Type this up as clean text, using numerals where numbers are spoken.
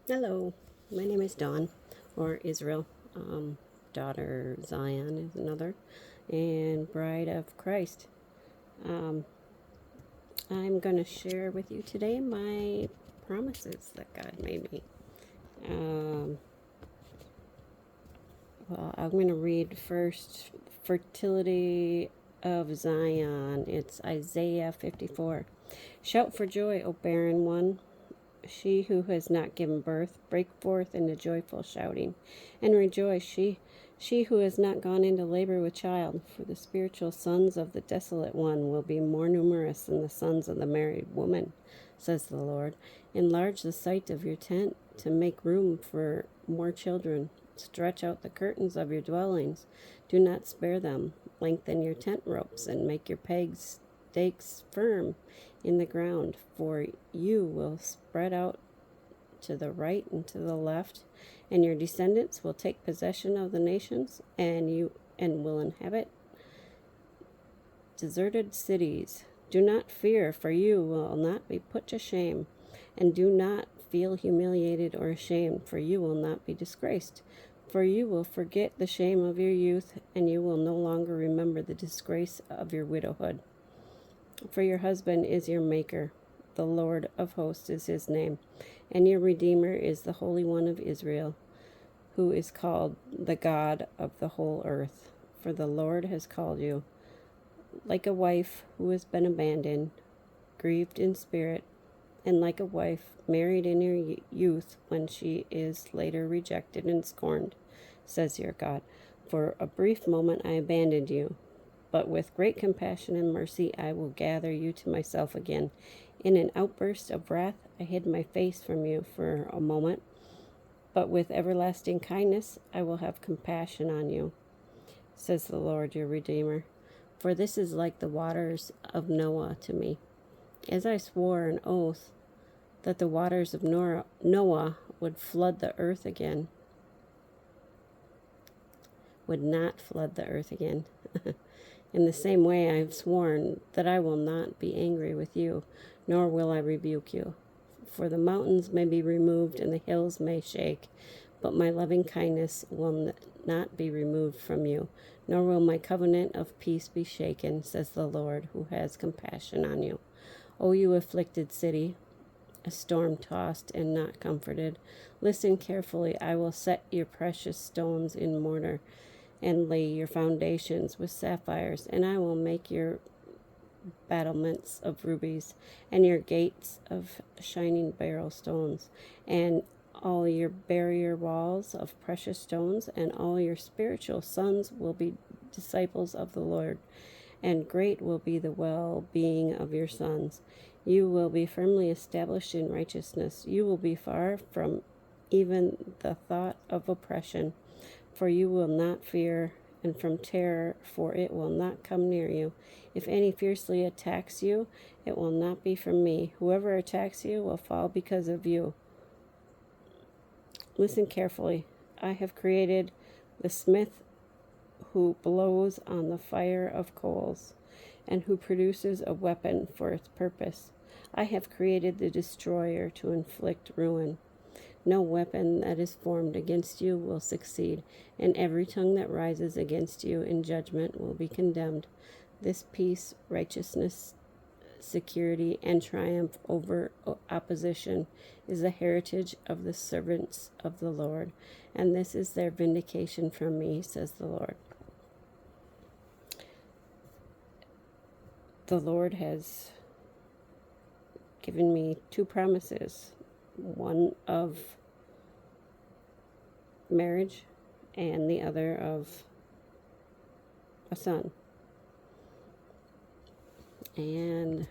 Hello, my name is Dawn, or Israel. Daughter Zion is another, and Bride of Christ. Um, I'm going to share with you today my promises that God made me. Um, I'm going to read first Fertility of Zion. It's Isaiah 54. Shout for joy, O barren one. She who has not given birth, break forth into joyful shouting, and rejoice, she who has not gone into labor with child, for the spiritual sons of the desolate one will be more numerous than the sons of the married woman, says the Lord. Enlarge the site of your tent to make room for more children. Stretch out the curtains of your dwellings. Do not spare them. Lengthen your tent ropes and make your pegs stakes firm in the ground, for you will spread out to the right and to the left, and your descendants will take possession of the nations, and will inhabit deserted cities. Do not fear, for you will not be put to shame, and do not feel humiliated or ashamed, for you will not be disgraced. For you will forget the shame of your youth, and you will no longer remember the disgrace of your widowhood. For your husband is your maker, the Lord of hosts is his name, and your Redeemer is the Holy One of Israel, who is called the God of the whole earth. For the Lord has called you, like a wife who has been abandoned, grieved in spirit, and like a wife married in her youth when she is later rejected and scorned, says your God. For a brief moment I abandoned you, but with great compassion and mercy I will gather you to myself again. In an outburst of wrath I hid my face from you for a moment, but with everlasting kindness I will have compassion on you, says the Lord your Redeemer. For this is like the waters of Noah to me. As I swore an oath that the waters of Noah would flood the earth again, would not flood the earth again. In the same way I have sworn that I will not be angry with you, nor will I rebuke you. For the mountains may be removed and the hills may shake, but my loving kindness will not be removed from you, nor will my covenant of peace be shaken, says the Lord, who has compassion on you. O you afflicted city, a storm tossed and not comforted, listen carefully. I will set your precious stones in mortar and lay your foundations with sapphires, and I will make your battlements of rubies, and your gates of shining beryl stones, and all your barrier walls of precious stones, and all your spiritual sons will be disciples of the Lord, and great will be the well-being of your sons. You will be firmly established in righteousness. You will be far from even the thought of oppression, for you will not fear, and from terror, for it will not come near you. If any fiercely attacks you, it will not be from me. Whoever attacks you will fall because of you. Listen carefully. I have created the smith who blows on the fire of coals, and who produces a weapon for its purpose. I have created the destroyer to inflict ruin. No weapon that is formed against you will succeed, and every tongue that rises against you in judgment will be condemned. This peace, righteousness, security, and triumph over opposition is the heritage of the servants of the Lord, and this is their vindication from me, says the Lord. The Lord has given me two promises, one of marriage and the other of a son. And